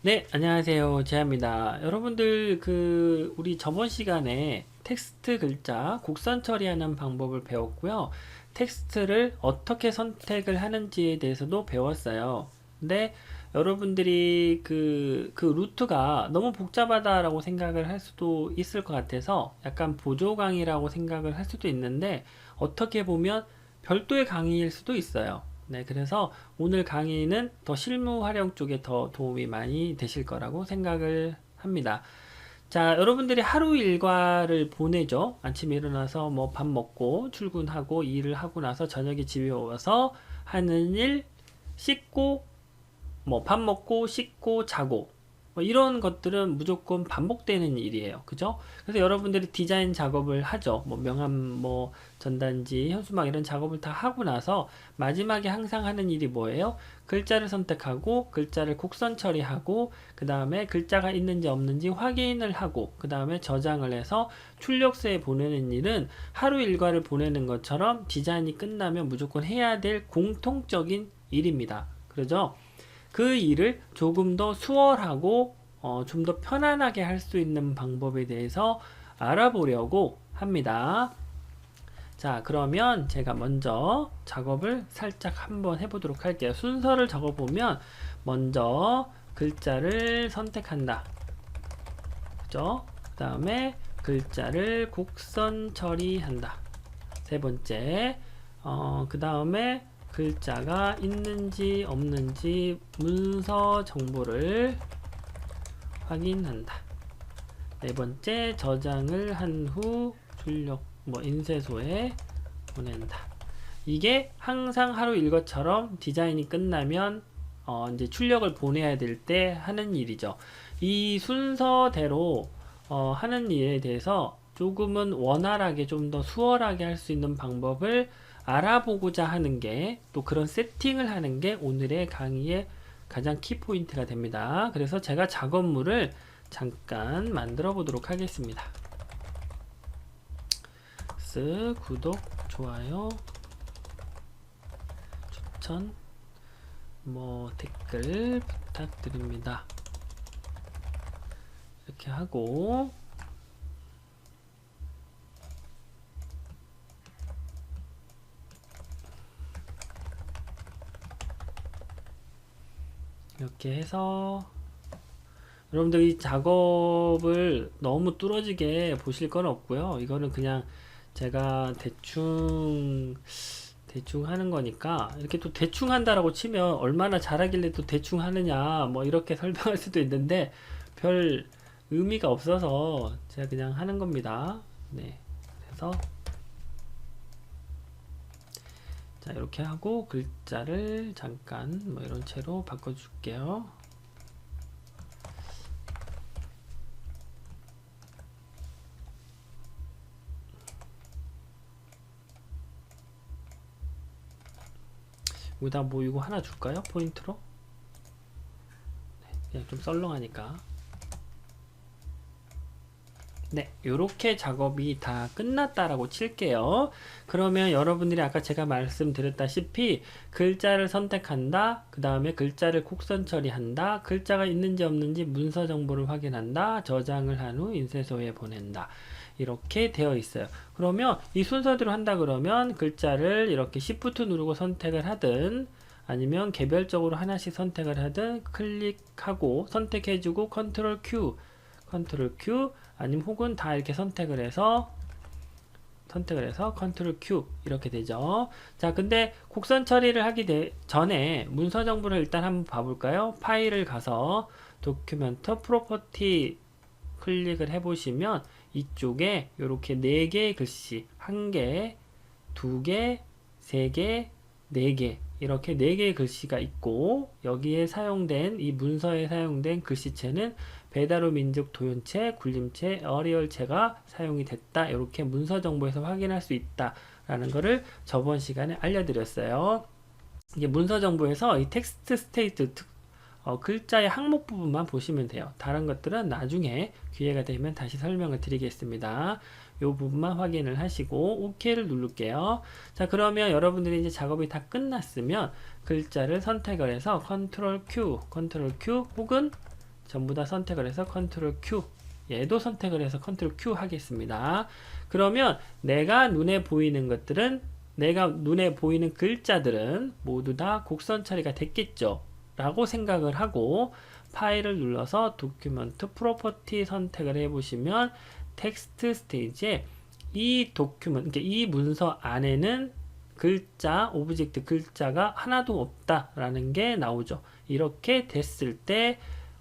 네, 안녕하세요. 제아입니다. 여러분들, 우리 저번 시간에 텍스트 글자 곡선 처리하는 방법을 배웠고요. 텍스트를 어떻게 선택을 하는지에 대해서도 배웠어요. 근데 여러분들이 그 루트가 너무 복잡하다라고 생각을 할 수도 있을 것 같아서 약간 보조 강의라고 생각을 할 수도 있는데 어떻게 보면 별도의 강의일 수도 있어요. 네, 그래서 오늘 강의는 더 실무 활용 쪽에 더 도움이 많이 되실 거라고 생각을 합니다. 자, 여러분들이 하루 일과를 보내죠. 아침에 일어나서 뭐 밥 먹고 출근하고 일을 하고 나서 저녁에 집에 와서 하는 일, 씻고 뭐 밥 먹고 씻고 자고 뭐 이런 것들은 무조건 반복되는 일이에요. 그죠? 그래서 여러분들이 디자인 작업을 하죠. 뭐 명암, 뭐 전단지, 현수막 이런 작업을 다 하고 나서 마지막에 항상 하는 일이 뭐예요? 글자를 선택하고 글자를 곡선 처리하고 그 다음에 글자가 있는지 없는지 확인을 하고 그 다음에 저장을 해서 출력소에 보내는 일은 하루 일과를 보내는 것처럼 디자인이 끝나면 무조건 해야 될 공통적인 일입니다. 그러죠? 그 일을 조금 더 수월하고 좀 더 편안하게 할 수 있는 방법에 대해서 알아보려고 합니다. 자, 그러면 제가 먼저 작업을 살짝 한번 해보도록 할게요. 순서를 적어보면 먼저 글자를 선택한다. 그죠? 그 다음에 글자를 곡선 처리한다. 세 번째, 그 다음에 글자가 있는지 없는지 문서 정보를 확인한다. 네 번째, 저장을 한 후 출력 인쇄소에 보낸다. 이게 항상 하루 일과처럼 디자인이 끝나면 이제 출력을 보내야 될 때 하는 일이죠. 이 순서대로 하는 일에 대해서 조금은 원활하게 좀 더 수월하게 할 수 있는 방법을 알아보고자 하는 게 또 그런 세팅을 하는 게 오늘의 강의의 가장 키포인트가 됩니다. 그래서 제가 작업물을 잠깐 만들어 보도록 하겠습니다. 구독, 좋아요, 추천, 댓글 부탁드립니다. 이렇게 하고 이렇게 해서 여러분들 이 작업을 너무 뚫어지게 보실 건 없고요. 이거는 그냥 제가 대충 하는 거니까 이렇게 또 대충 한다라고 치면 얼마나 잘하길래 또 대충 하느냐 뭐 이렇게 설명할 수도 있는데 별 의미가 없어서 제가 그냥 하는 겁니다. 네, 그래서 자, 이렇게 하고 글자를 잠깐 뭐 이런 채로 바꿔줄게요. 여기다 뭐 이거 하나 줄까요? 포인트로? 네, 그냥 좀 썰렁하니까. 네, 요렇게 작업이 다 끝났다라고 칠게요. 그러면 여러분들이 아까 제가 말씀드렸다시피 글자를 선택한다, 그 다음에 글자를 곡선 처리한다, 글자가 있는지 없는지 문서 정보를 확인한다, 저장을 한 후 인쇄소에 보낸다. 이렇게 되어 있어요. 그러면 이 순서대로 한다 그러면 글자를 이렇게 Shift 누르고 선택을 하든 아니면 개별적으로 하나씩 선택을 하든 클릭하고 선택해주고 컨트롤 Q 아니면 혹은 다 이렇게 선택을 해서 컨트롤 Q 이렇게 되죠. 자, 근데 곡선 처리를 하기 전에 문서 정보를 일단 한번 봐볼까요? 파일을 가서 도큐멘트 프로퍼티 클릭을 해보시면 이쪽에 이렇게 4개의 글씨 1개, 2개, 3개, 4개 이렇게 4개의 글씨가 있고 여기에 사용된 이 문서에 사용된 글씨체는 배다루 민족 도연체, 굴림체, 어리얼체가 사용이 됐다. 이렇게 문서 정보에서 확인할 수 있다. 라는 거를 저번 시간에 알려드렸어요. 이게 문서 정보에서 이 텍스트 스테이트 글자의 항목 부분만 보시면 돼요. 다른 것들은 나중에 기회가 되면 다시 설명을 드리겠습니다. 이 부분만 확인을 하시고 OK를 누를게요. 자, 그러면 여러분들이 이제 작업이 다 끝났으면 글자를 선택을 해서 컨트롤 Q 혹은 전부 다 선택을 해서 컨트롤 Q, 얘도 선택을 해서 컨트롤 Q 하겠습니다. 그러면 내가 눈에 보이는 것들은, 내가 눈에 보이는 글자들은 모두 다 곡선 처리가 됐겠죠 라고 생각을 하고 파일을 눌러서 도큐먼트 프로퍼티 선택을 해보시면 텍스트 스테이지에 이 도큐먼트, 그러니까 이 문서 안에는 글자, 오브젝트 글자가 하나도 없다라는 게 나오죠. 이렇게 됐을 때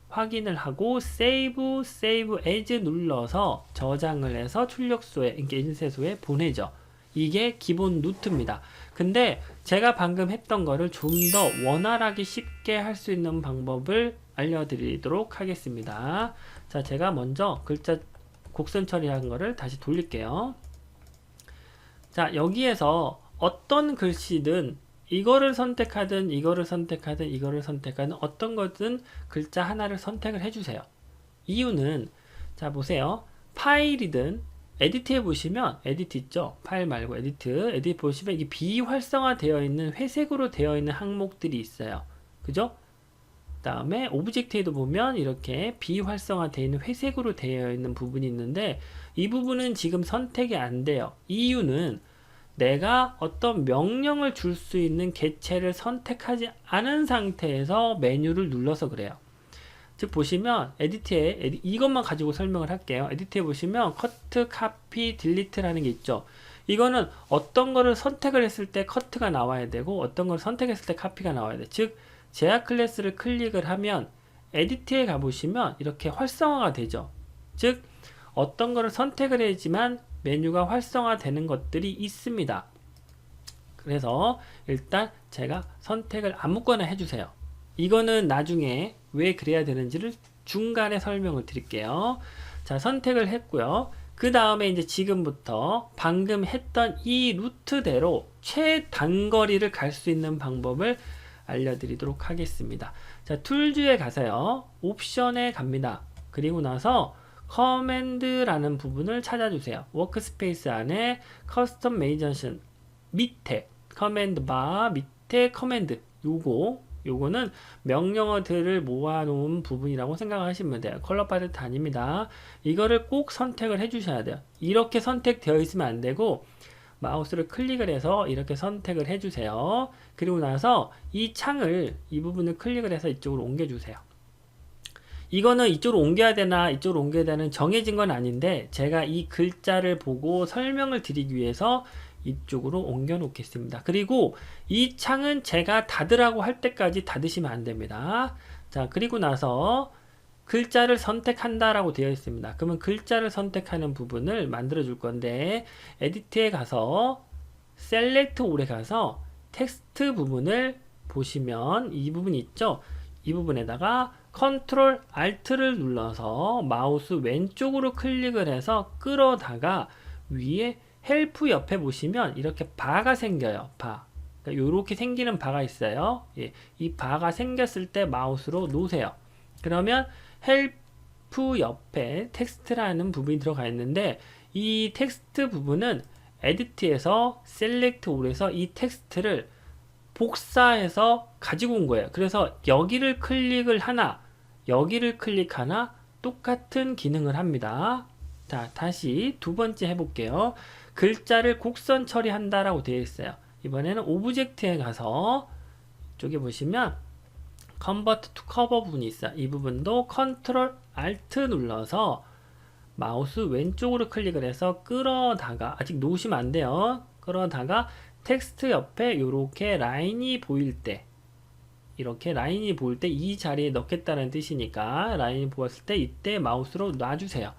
확인을 하고 Save as 눌러서 저장을 해서 출력소에, 그러니까 인쇄소에 보내죠. 이게 기본 루트입니다. 근데 제가 방금 했던 거를 좀 더 원활하게 쉽게 할 수 있는 방법을 알려드리도록 하겠습니다. 자, 제가 먼저 글자 곡선 처리한 거를 다시 돌릴게요. 자, 여기에서 어떤 글씨든 이거를 선택하든 이거를 선택하든 이거를 선택하든 어떤 거든 글자 하나를 선택을 해주세요. 이유는, 자 보세요. 파일이든 에디트에 보시면, 에디트 있죠? 파일 말고 에디트 보시면 이게 비활성화 되어 있는 회색으로 되어 있는 항목들이 있어요. 그죠? 그 다음에 오브젝트에도 보면 이렇게 비활성화 되어 있는 회색으로 되어 있는 부분이 있는데 이 부분은 지금 선택이 안 돼요. 이유는 내가 어떤 명령을 줄 수 있는 개체를 선택하지 않은 상태에서 메뉴를 눌러서 그래요. 즉 보시면 에디트에 이것만 가지고 설명을 할게요. 에디트에 보시면 커트, 카피, 딜리트라는 게 있죠. 이거는 어떤 거를 선택을 했을 때 커트가 나와야 되고 어떤 걸 선택했을 때 카피가 나와야 돼. 즉 제약 클래스를 클릭을 하면 에디트에 가보시면 이렇게 활성화가 되죠. 즉 어떤 거를 선택을 해야지만 메뉴가 활성화되는 것들이 있습니다. 그래서 일단 제가 선택을 아무거나 해주세요. 이거는 나중에 왜 그래야 되는지를 중간에 설명을 드릴게요. 자, 선택을 했고요. 그 다음에 이제 지금부터 방금 했던 이 루트대로 최단거리를 갈 수 있는 방법을 알려드리도록 하겠습니다. 자, 툴즈에 가서요. 옵션에 갑니다. 그리고 나서 커맨드라는 부분을 찾아주세요. 워크스페이스 안에 커스텀 메이저션 밑에 커맨드 바 밑에 커맨드, 요거는 명령어들을 모아놓은 부분이라고 생각하시면 돼요. 컬러 팔레트 아닙니다. 이거를 꼭 선택을 해주셔야 돼요. 이렇게 선택되어 있으면 안 되고 마우스를 클릭을 해서 이렇게 선택을 해주세요. 그리고 나서 이 창을, 이 부분을 클릭을 해서 이쪽으로 옮겨주세요. 이거는 이쪽으로 옮겨야 되나 이쪽으로 옮겨야 되는 정해진 건 아닌데 제가 이 글자를 보고 설명을 드리기 위해서 이쪽으로 옮겨 놓겠습니다. 그리고 이 창은 제가 닫으라고 할 때까지 닫으시면 안 됩니다. 자, 그리고 나서 글자를 선택한다 라고 되어 있습니다. 그러면 글자를 선택하는 부분을 만들어 줄 건데 에디트에 가서 셀렉트 올에 가서 텍스트 부분을 보시면 이 부분이 있죠. 이 부분에다가 컨트롤 Alt를 눌러서 마우스 왼쪽으로 클릭을 해서 끌어다가 위에 헬프 옆에 보시면 이렇게 바가 생겨요. 바. 그러니까 이렇게 생기는 바가 있어요. 예, 이 바가 생겼을 때 마우스로 놓으세요. 그러면 헬프 옆에 텍스트라는 부분이 들어가 있는데 이 텍스트 부분은 에디트에서 셀렉트 올에서 이 텍스트를 복사해서 가지고 온 거예요. 그래서 여기를 클릭을 하나, 여기를 클릭하나 똑같은 기능을 합니다. 자, 다시 두 번째 해볼게요. 글자를 곡선 처리한다 라고 되어 있어요. 이번에는 오브젝트에 가서 이쪽에 보시면 Convert to Cover 부분이 있어요. 이 부분도 컨트롤 Alt 눌러서 마우스 왼쪽으로 클릭을 해서 끌어다가, 아직 놓으시면 안 돼요. 끌어다가 텍스트 옆에 이렇게 라인이 보일 때, 이렇게 라인이 보일 때 이 자리에 넣겠다는 뜻이니까 라인이 보였을 때 이때 마우스로 놔주세요.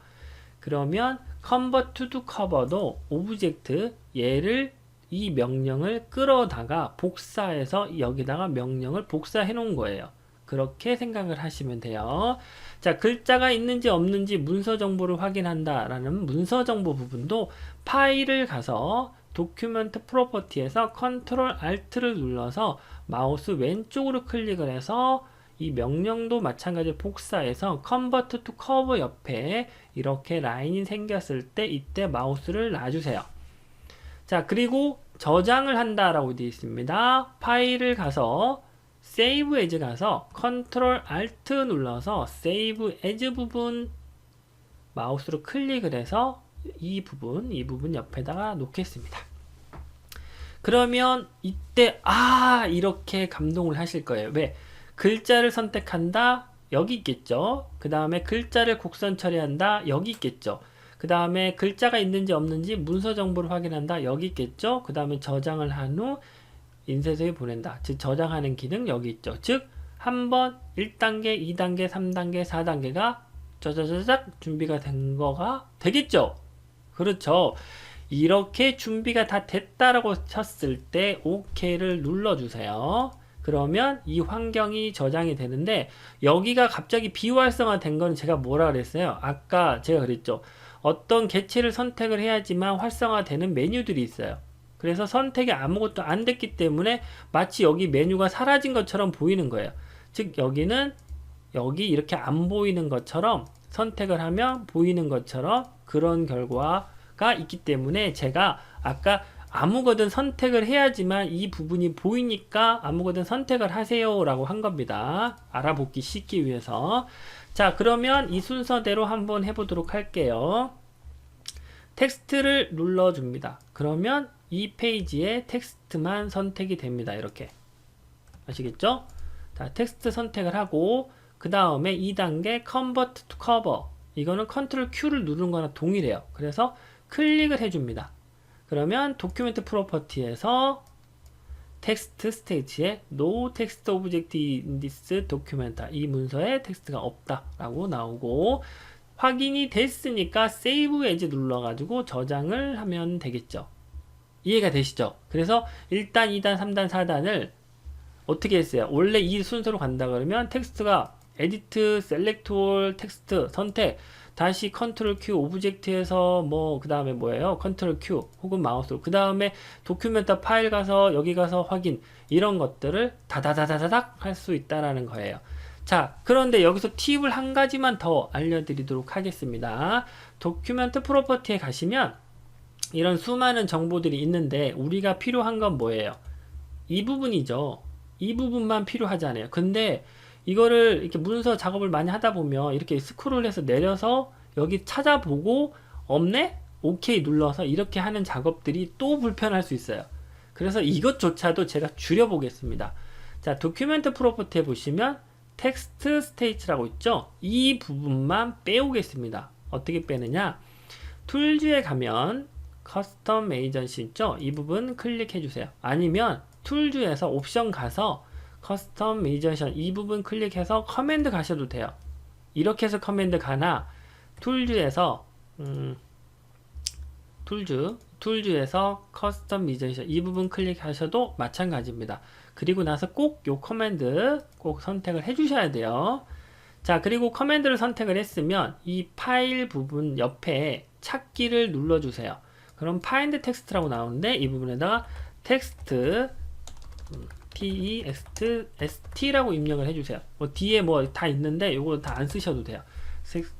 그러면 Convert to Cover도 오브젝트 얘를 이 명령을 끌어다가 복사해서 여기다가 명령을 복사해 놓은 거예요. 그렇게 생각을 하시면 돼요. 자, 글자가 있는지 없는지 문서 정보를 확인한다 라는 문서 정보 부분도 파일을 가서 도큐멘트 프로퍼티에서 컨트롤 Alt를 눌러서 마우스 왼쪽으로 클릭을 해서 이 명령도 마찬가지로 복사해서 Convert to Cover 옆에 이렇게 라인이 생겼을 때 이때 마우스를 놔주세요. 자, 그리고 저장을 한다라고 되어 있습니다. 파일을 가서 Save as 가서 Ctrl Alt 눌러서 Save as 부분 마우스로 클릭을 해서 이 부분 옆에다가 놓겠습니다. 그러면 이때 이렇게 감동을 하실 거예요. 왜? 글자를 선택한다. 여기 있겠죠. 그 다음에 글자를 곡선 처리한다. 여기 있겠죠. 그 다음에 글자가 있는지 없는지 문서 정보를 확인한다. 여기 있겠죠. 그 다음에 저장을 한 후 인쇄소에 보낸다. 즉 저장하는 기능 여기 있죠. 즉 한번 1단계, 2단계, 3단계, 4단계가 짜자자작 준비가 된 거가 되겠죠. 그렇죠. 이렇게 준비가 다 됐다라고 쳤을 때 OK를 눌러주세요. 그러면 이 환경이 저장이 되는데 여기가 갑자기 비활성화 된 건 제가 뭐라 그랬어요? 아까 제가 그랬죠. 어떤 개체를 선택을 해야지만 활성화되는 메뉴들이 있어요. 그래서 선택이 아무것도 안 됐기 때문에 마치 여기 메뉴가 사라진 것처럼 보이는 거예요. 즉 여기는 여기 이렇게 안 보이는 것처럼 선택을 하면 보이는 것처럼 그런 결과가 있기 때문에 제가 아까 아무거든 선택을 해야지만 이 부분이 보이니까 아무거든 선택을 하세요 라고 한 겁니다. 알아보기 쉽기 위해서. 자, 그러면 이 순서대로 한번 해보도록 할게요. 텍스트를 눌러줍니다. 그러면 이 페이지에 텍스트만 선택이 됩니다. 이렇게 아시겠죠? 자, 텍스트 선택을 하고 그 다음에 2단계 Convert to Cover, 이거는 Ctrl Q를 누르는 거나 동일해요. 그래서 클릭을 해줍니다. 그러면 도큐멘트 프로퍼티에서 텍스트 스테이지에 No text object in this document, 이 문서에 텍스트가 없다 라고 나오고, 확인이 됐으니까 Save as 눌러가지고 저장을 하면 되겠죠. 이해가 되시죠? 그래서 1단, 2단, 3단, 4단을 어떻게 했어요? 원래 이 순서로 간다 그러면 텍스트가 Edit, Select All, 텍스트 선택, 다시 Ctrl Q, 오브젝트에서 뭐 그 다음에 뭐예요? Ctrl Q 혹은 마우스로, 그 다음에 도큐멘트 파일 가서 여기 가서 확인, 이런 것들을 다다다다닥 할 수 있다라는 거예요. 자, 그런데 여기서 팁을 한 가지만 더 알려드리도록 하겠습니다. 도큐멘트 프로퍼티에 가시면 이런 수많은 정보들이 있는데 우리가 필요한 건 뭐예요? 이 부분이죠. 이 부분만 필요하잖아요. 근데 이거를 이렇게 문서 작업을 많이 하다 보면 이렇게 스크롤해서 내려서 여기 찾아보고 없네? 오케이 눌러서 이렇게 하는 작업들이 또 불편할 수 있어요. 그래서 이것조차도 제가 줄여보겠습니다. 자, 도큐멘트 프로퍼티에 보시면 텍스트 스테이트라고 있죠? 이 부분만 빼오겠습니다. 어떻게 빼느냐? 툴즈에 가면 커스텀 에이전시 있죠? 이 부분 클릭해 주세요. 아니면 툴즈에서 옵션 가서 커스텀 에이전시 이 부분 클릭해서 커맨드 가셔도 돼요. 이렇게 해서 커맨드 가나, 툴즈에서 툴즈에서 커스텀 에이전시 이 부분 클릭하셔도 마찬가지입니다. 그리고 나서 꼭 요 커맨드 꼭 선택을 해 주셔야 돼요. 자, 그리고 커맨드를 선택을 했으면 이 파일 부분 옆에 찾기를 눌러 주세요. 그럼 find 텍스트라고 나오는데 이 부분에다가 텍스트 test라고 입력을 해주세요. 뭐 뒤에 뭐 다 있는데 요거 다 안 쓰셔도 돼요.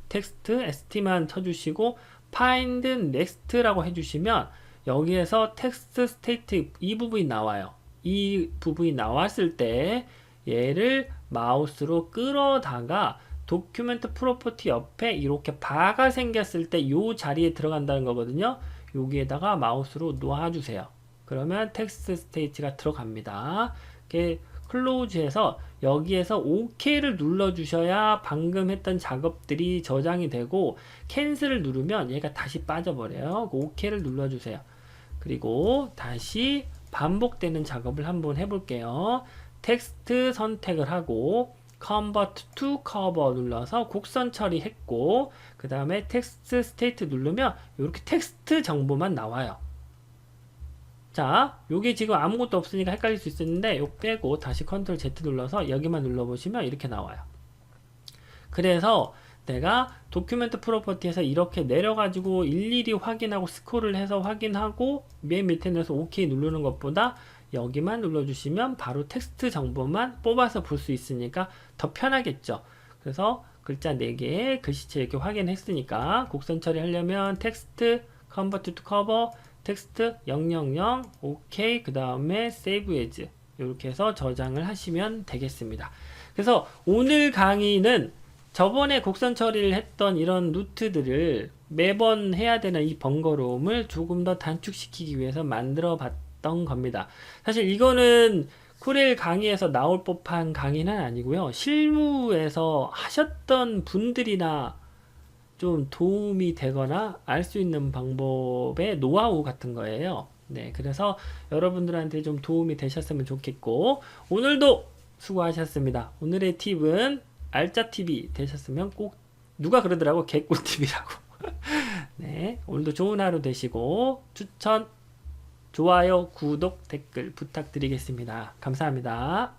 텍스트 st만 쳐주시고 find next라고 해주시면 여기에서 텍스트 스테이트 이 부분이 나와요. 이 부분이 나왔을 때 얘를 마우스로 끌어다가 도큐멘트 프로퍼티 옆에 이렇게 바가 생겼을 때 요 자리에 들어간다는 거거든요. 여기에다가 마우스로 놓아주세요. 그러면 텍스트 스테이지가 들어갑니다. 이렇게 클로즈해서 여기에서 OK를 눌러주셔야 방금 했던 작업들이 저장이 되고, 캔슬을 누르면 얘가 다시 빠져버려요. OK를 눌러주세요. 그리고 다시 반복되는 작업을 한번 해볼게요. 텍스트 선택을 하고 Convert to Cover 눌러서 곡선 처리했고, 그 다음에 텍스트 스테이트 누르면 이렇게 텍스트 정보만 나와요. 자, 요게 지금 아무것도 없으니까 헷갈릴 수 있었는데 요 빼고 다시 Ctrl Z 눌러서 여기만 눌러보시면 이렇게 나와요. 그래서 내가 도큐멘트 프로퍼티에서 이렇게 내려가지고 일일이 확인하고 스크롤을 해서 확인하고 맨 밑에 내서 OK 누르는 것보다 여기만 눌러주시면 바로 텍스트 정보만 뽑아서 볼 수 있으니까 더 편하겠죠. 그래서 글자 4개 글씨체 이렇게 확인했으니까 곡선 처리하려면 텍스트 Convert to Cover 텍스트 000 OK, 그 다음에 Save as 이렇게 해서 저장을 하시면 되겠습니다. 그래서 오늘 강의는 저번에 곡선 처리를 했던 이런 루트들을 매번 해야 되는 이 번거로움을 조금 더 단축시키기 위해서 만들어 봤던 겁니다. 사실 이거는 코렐 강의에서 나올 법한 강의는 아니고요. 실무에서 하셨던 분들이나 좀 도움이 되거나 알 수 있는 방법의 노하우 같은 거예요. 네, 그래서 여러분들한테 좀 도움이 되셨으면 좋겠고, 오늘도 수고하셨습니다. 오늘의 팁은 알짜팁이 되셨으면 꼭, 누가 그러더라고, 개꿀팁이라고. 네, 오늘도 좋은 하루 되시고, 추천, 좋아요, 구독, 댓글 부탁드리겠습니다. 감사합니다.